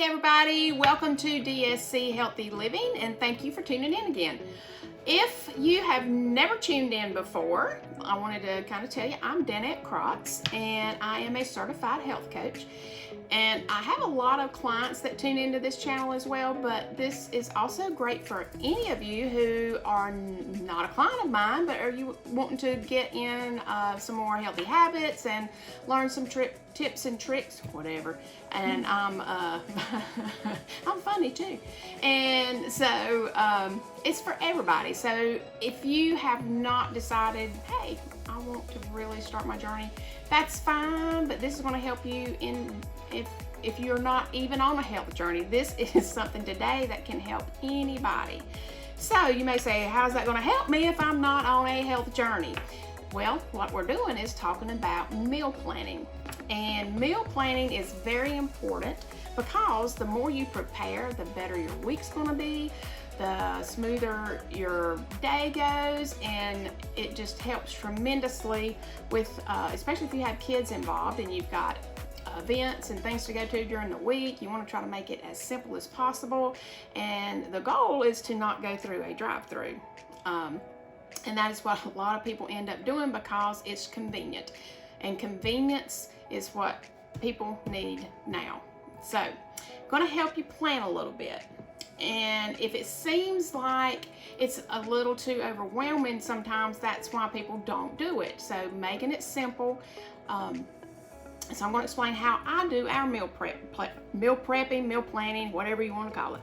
Hey everybody, welcome to DSC Healthy Living, and thank you for tuning in again. If you have never tuned in before, I wanted to kind of tell you I'm Danette Crotts, and I am a certified health coach. And I have a lot of clients that tune into this channel as well, but this is also great for any of you who are not a client of mine, but are you wanting to get in some more healthy habits and learn some tips and tricks, whatever. And I'm funny too. And so it's for everybody. So if you have not decided, hey, I want to really start my journey, that's fine, but this is going to help you if you're not even on a health journey. This is something today that can help anybody. So you may say, how's that going to help me if I'm not on a health journey? Well, what we're doing is talking about meal planning. And meal planning is very important because the more you prepare, the better your week's going to be, the smoother your day goes, and it just helps tremendously with, especially if you have kids involved and you've got events and things to go to during the week. You want to try to make it as simple as possible, and the goal is to not go through a drive-through. And that is what a lot of people end up doing because it's convenient, and convenience is what people need now. So I'm going to help you plan a little bit. And if it seems like it's a little too overwhelming sometimes, that's why people don't do it. So making it simple. So I'm going to explain how I do our meal prepping, meal planning, whatever you want to call it.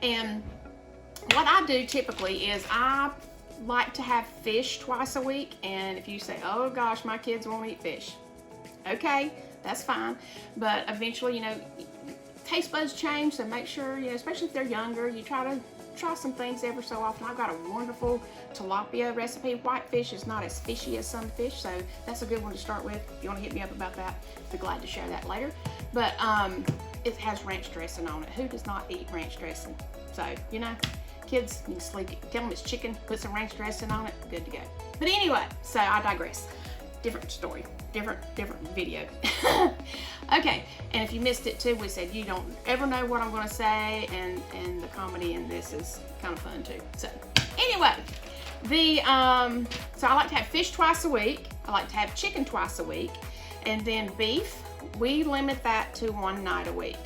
And what I do typically is I like to have fish twice a week. And if you say, oh gosh, my kids won't eat fish, okay, that's fine. But eventually, taste buds change, so make sure, especially if they're younger, you try some things every so often. I've got a wonderful tilapia recipe. Whitefish is not as fishy as some fish, so that's a good one to start with. If you want to hit me up about that, I'd be glad to share that later. But it has ranch dressing on it. Who does not eat ranch dressing? So, kids, you can tell them it's chicken, put some ranch dressing on it, good to go. But anyway, so I digress. Different story, different video. Okay, and if you missed it too, we said you don't ever know what I'm going to say, and the comedy in this is kind of fun too. So anyway, so I like to have fish twice a week. I like to have chicken twice a week, and then beef, we limit that to one night a week.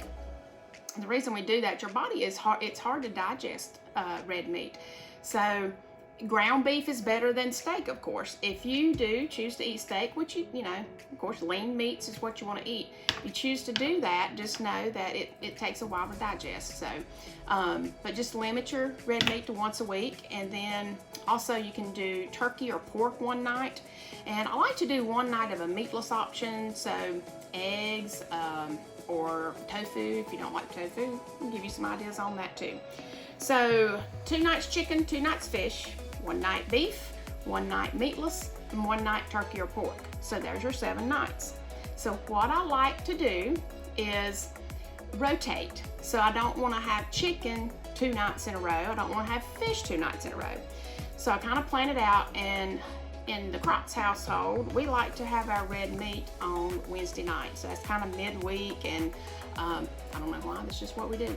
And the reason we do that, your body is hard. It's hard to digest red meat, so ground beef is better than steak, of course. If you do choose to eat steak, which of course, lean meats is what you want to eat. If you choose to do that, just know that it takes a while to digest. So, but just limit your red meat to once a week. And then also you can do turkey or pork one night. And I like to do one night of a meatless option. So eggs or tofu. If you don't like tofu, I'll give you some ideas on that too. So 2 nights chicken, 2 nights fish, 1 night beef, 1 night meatless, and 1 night turkey or pork. So there's your 7 nights. So what I like to do is rotate. So I don't want to have chicken 2 nights in a row. I don't want to have fish 2 nights in a row. So I kind of plan it out, and in the Crotts household, we like to have our red meat on Wednesday night. So that's kind of midweek, and I don't know why, that's just what we do.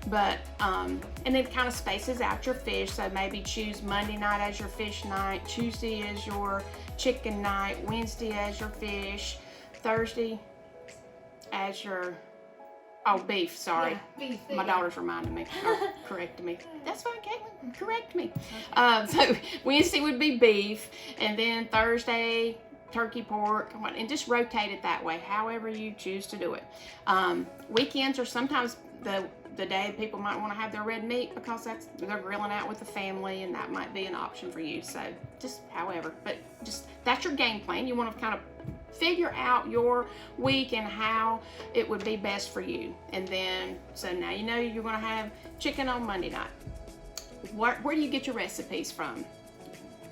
But, and it kind of spaces out your fish. So maybe choose Monday night as your fish night, Tuesday as your chicken night, Wednesday as your fish, Thursday as your, beef, sorry. Yeah, beef. My daughter's reminding me, or correcting me. That's fine, Caitlin, correct me. Okay. So Wednesday would be beef, and then Thursday, turkey, pork, and just rotate it that way, however you choose to do it. Weekends are sometimes the day people might want to have their red meat because they're grilling out with the family, and that might be an option for you. So just however, but just that's your game plan. You want to kind of figure out your week and how it would be best for you. And then, so now you know you're going to have chicken on Monday night. Where do you get your recipes from?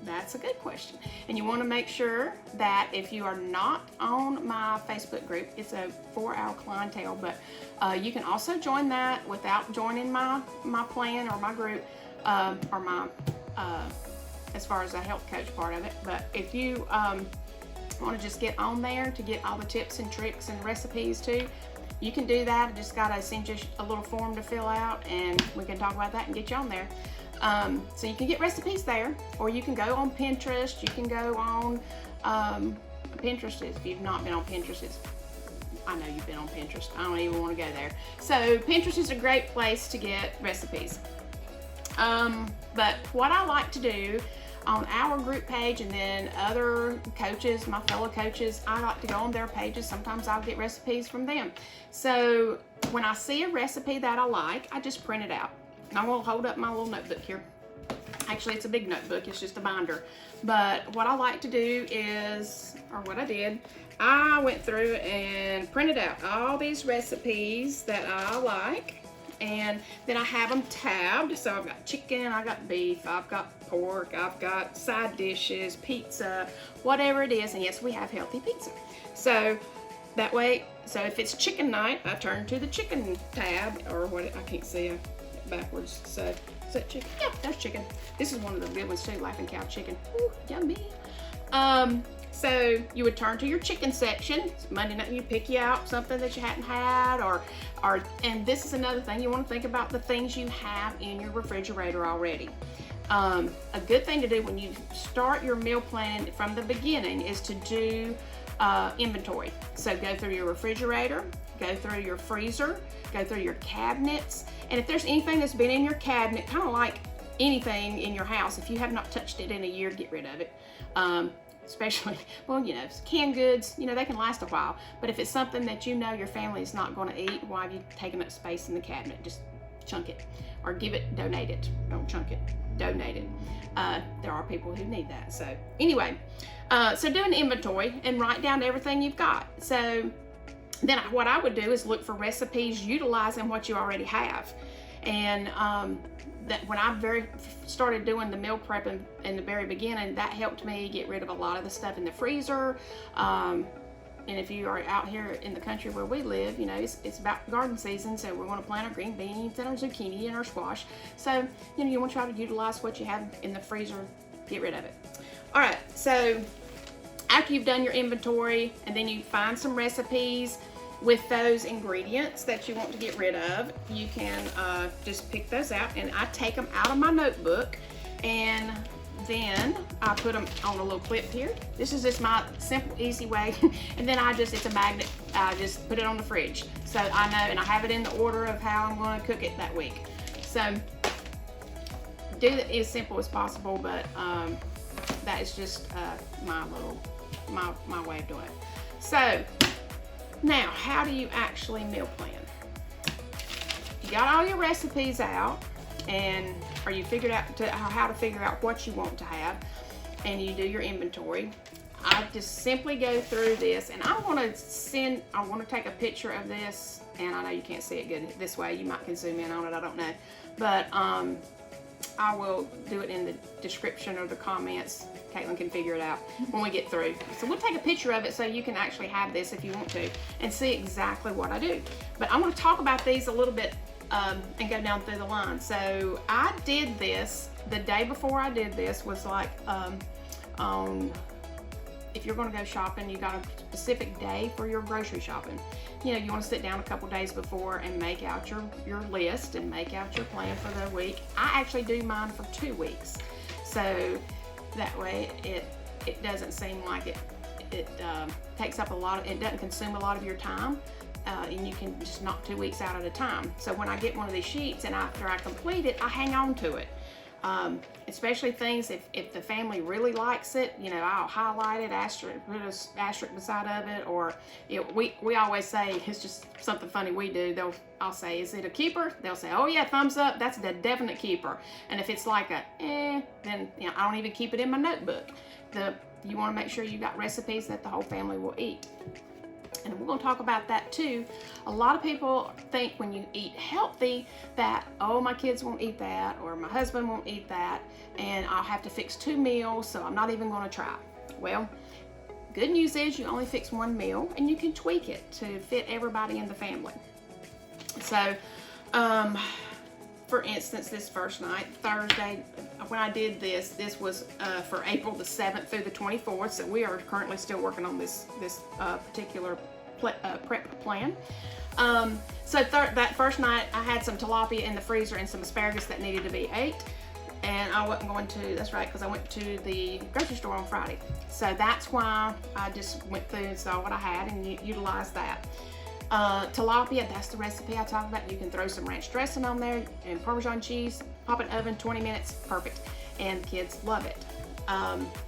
That's a good question. And you want to make sure that if you are not on my Facebook group, it's for our clientele, but you can also join that without joining my plan or my group, or my as far as the health coach part of it. But if you want to just get on there to get all the tips and tricks and recipes too, you can do that. I just gotta send you a little form to fill out, and we can talk about that and get you on there. So you can get recipes there, or you can go on Pinterest. You can go on Pinterest. If you've not been on Pinterest, I know you've been on Pinterest. I don't even want to go there. So Pinterest is a great place to get recipes. But what I like to do on our group page, and then other coaches, my fellow coaches, I like to go on their pages. Sometimes I'll get recipes from them. So when I see a recipe that I like, I just print it out. And I'm gonna hold up my little notebook here. Actually, it's a big notebook, it's just a binder. But what I like to do is, or what I did, I went through and printed out all these recipes that I like. And then I have them tabbed. So I've got chicken, I've got beef, I've got pork, I've got side dishes, pizza, whatever it is. And yes, we have healthy pizza. So that way, so if it's chicken night, I turn to the chicken tab, or what, I can't see it backwards. So is that chicken? Yeah, that's chicken. This is one of the good ones too, Laughing Cow chicken. Ooh, yummy. So you would turn to your chicken section. Monday night, you pick you out something that you hadn't had, and this is another thing, you want to think about the things you have in your refrigerator already. A good thing to do when you start your meal plan from the beginning is to do inventory. So go through your refrigerator, go through your freezer, go through your cabinets, and if there's anything that's been in your cabinet, kind of like anything in your house, if you have not touched it in a year, get rid of it. Especially, well, you know, canned goods, you know, they can last a while. But if it's something that you know your family is not going to eat, why have you taken up space in the cabinet? Just chunk it, or give it, donate it. Don't chunk it, donate it. There are people who need that. So anyway, so do an inventory and write down everything you've got. So then what I would do is look for recipes utilizing what you already have. And that when I started doing the meal prep in the very beginning, that helped me get rid of a lot of the stuff in the freezer. And if you are out here in the country where we live, you know, it's about garden season, so we're going to plant our green beans and our zucchini and our squash. So, you know, you want to try to utilize what you have in the freezer, get rid of it. All right, so after you've done your inventory, and then you find some recipes with those ingredients that you want to get rid of, you can just pick those out, and I take them out of my notebook, and then I put them on a little clip here. This is just my simple, easy way. And then it's a magnet. I just put it on the fridge. So I know, and I have it in the order of how I'm going to cook it that week. So do it as simple as possible, but that is just my way of doing it. So now, how do you actually meal plan? You got all your recipes out, or you figured out how to figure out what you want to have, and you do your inventory. I just simply go through this, and I want to take a picture of this, and I know you can't see it good this way. You might can zoom in on it, I don't know. But I will do it in the description or the comments. Caitlin can figure it out when we get through. So we'll take a picture of it so you can actually have this if you want to, and see exactly what I do. But I want to talk about these a little bit and go down through the line. So I did this, the day before I did this was like, if you're going to go shopping, you got a specific day for your grocery shopping. You know, you want to sit down a couple days before and make out your list and make out your plan for the week. I actually do mine for 2 weeks. So that way it doesn't seem like it takes up it doesn't consume a lot of your time, and you can just knock 2 weeks out at a time. So when I get one of these sheets and after I complete it, I hang on to it. Especially things if the family really likes it, you know, I'll highlight it, put an asterisk beside of it, or we always say, it's just something funny we do. I'll say, is it a keeper? They'll say, oh yeah, thumbs up, that's the definite keeper. And if it's like then you know, I don't even keep it in my notebook. You want to make sure you got recipes that the whole family will eat. And we're going to talk about that too. A lot of people think when you eat healthy that, oh, my kids won't eat that, or my husband won't eat that, and I'll have to fix 2 meals, so I'm not even going to try. Well, good news is you only fix 1 meal, and you can tweak it to fit everybody in the family. So, for instance, this first night, Thursday, when I did this was for April the 7th through the 24th, so we are currently still working on this particular prep plan. So that first night I had some tilapia in the freezer and some asparagus that needed to be ate. And I wasn't going to, that's right, because I went to the grocery store on Friday. So that's why I just went through and saw what I had and utilized that. Tilapia, that's the recipe I talked about. You can throw some ranch dressing on there and Parmesan cheese, pop it in the oven, 20 minutes, perfect. And the kids love it.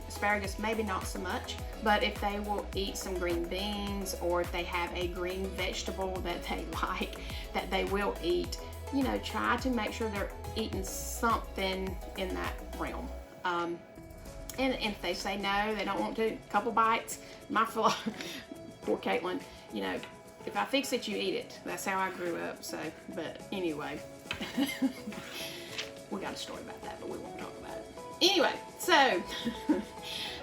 Asparagus, maybe not so much, but if they will eat some green beans, or if they have a green vegetable that they like, that they will eat, you know, try to make sure they're eating something in that realm. And if they say no, they don't want to, a couple bites, poor Caitlin, you know, if I fix it, you eat it. That's how I grew up, so, but anyway. We got a story about that, but we won't talk about it. Anyway, so,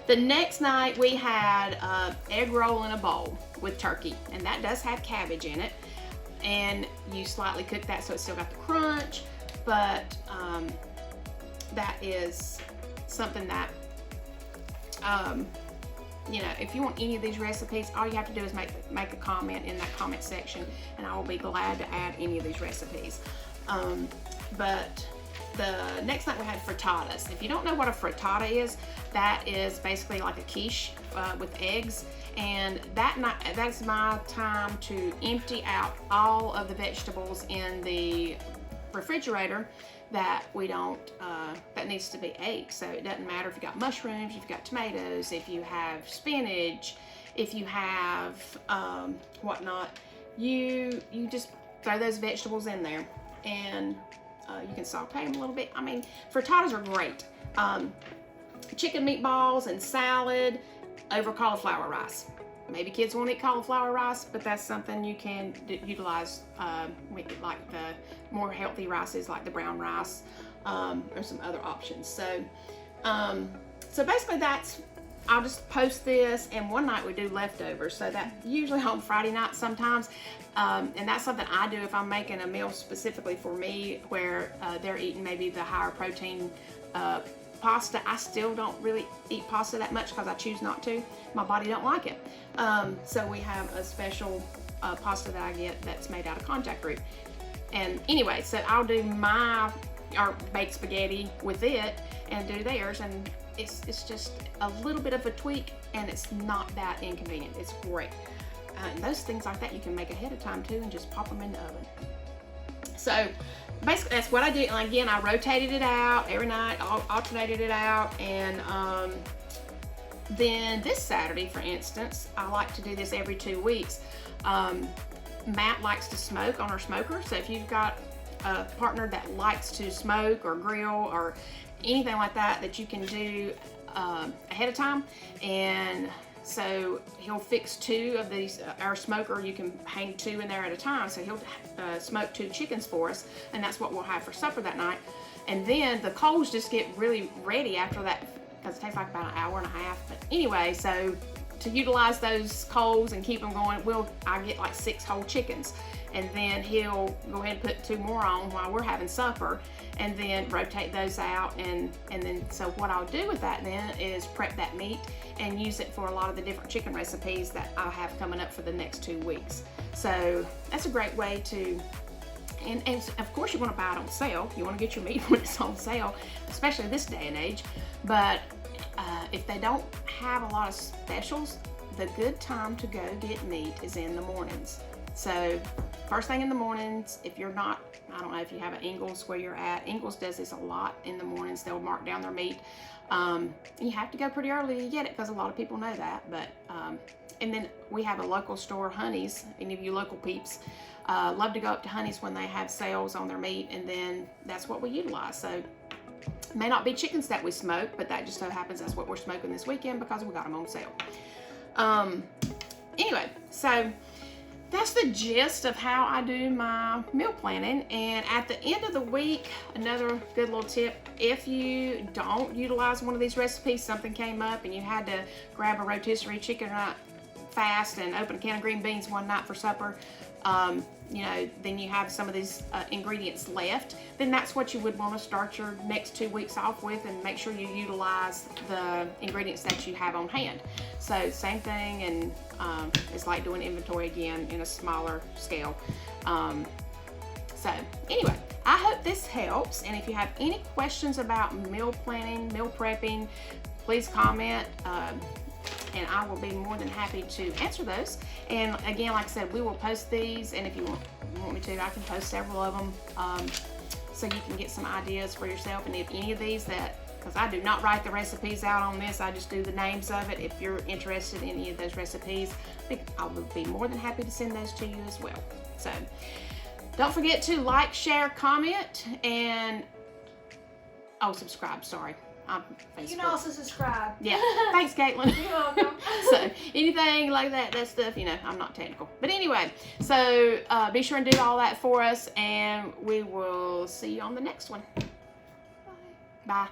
the next night we had egg roll in a bowl with turkey, and that does have cabbage in it. And you slightly cook that so it's still got the crunch, but that is something that, you know, if you want any of these recipes, all you have to do is make a comment in that comment section, and I will be glad to add any of these recipes. But the next night we had frittatas. If you don't know what a frittata is, that is basically like a quiche with eggs. And that's my time to empty out all of the vegetables in the refrigerator that we don't, that needs to be ate. So it doesn't matter if you got mushrooms, if you've got tomatoes, if you have spinach, if you have whatnot, you just throw those vegetables in there, and you can saute them a little bit. I mean, frittatas are great. Chicken meatballs and salad over cauliflower rice. Maybe kids won't eat cauliflower rice, but that's something you can utilize with like the more healthy rices, like the brown rice, or some other options. So, so basically that's, I'll just post this, and one night we do leftovers. So that usually on Friday night sometimes, and that's something I do if I'm making a meal specifically for me, where they're eating maybe the higher protein pasta. I still don't really eat pasta that much because I choose not to. My body don't like it. So we have a special pasta that I get that's made out of contact root. And anyway, so I'll do our baked spaghetti with it and do theirs, and it's just a little bit of a tweak, and it's not that inconvenient. It's great. And those things like that you can make ahead of time too, and just pop them in the oven. So basically that's what I do. And again, I rotated it out every night, alternated it out. And then this Saturday, for instance, I like to do this every 2 weeks. Matt likes to smoke on our smoker. So if you've got a partner that likes to smoke or grill or anything like that, that you can do ahead of time. And so he'll fix 2 of these, our smoker, you can hang 2 in there at a time. So he'll smoke 2 chickens for us, and that's what we'll have for supper that night. And then the coals just get really ready after that, because it takes like about an hour and a half. But anyway, so to utilize those coals and keep them going, I get like 6 whole chickens. And then he'll go ahead and put 2 more on while we're having supper, and then rotate those out. And then, so what I'll do with that then is prep that meat and use it for a lot of the different chicken recipes that I'll have coming up for the next 2 weeks. So that's a great way to, and of course you want to buy it on sale. You want to get your meat when it's on sale, especially this day and age. But if they don't have a lot of specials, the good time to go get meat is in the mornings. So first thing in the mornings, if you're not, I don't know if you have an Ingles where you're at. Ingles does this a lot in the mornings. They'll mark down their meat. You have to go pretty early to get it, because a lot of people know that. But and then we have a local store, Honey's. Any of you local peeps love to go up to Honey's when they have sales on their meat, and then that's what we utilize. So it may not be chickens that we smoke, but that just so happens that's what we're smoking this weekend because we got them on sale. Anyway, so that's the gist of how I do my meal planning. And at the end of the week, another good little tip, if you don't utilize one of these recipes, something came up and you had to grab a rotisserie chicken right fast and open a can of green beans one night for supper, you know, then you have some of these ingredients left, then that's what you would want to start your next 2 weeks off with, and make sure you utilize the ingredients that you have on hand. So same thing, and it's like doing inventory again in a smaller scale. So anyway, I hope this helps, and if you have any questions about meal planning, meal prepping, please comment. And I will be more than happy to answer those. And again, like I said, we will post these, and if you want me to, I can post several of them, so you can get some ideas for yourself. And if any of these because I do not write the recipes out on this, I just do the names of it. If you're interested in any of those recipes, I will be more than happy to send those to you as well. So don't forget to like, share, comment, and subscribe, sorry. You can also subscribe. Yeah. Thanks, Caitlin. You're welcome. So anything like that stuff, you know, I'm not technical. But anyway, so be sure and do all that for us, and we will see you on the next one. Bye. Bye.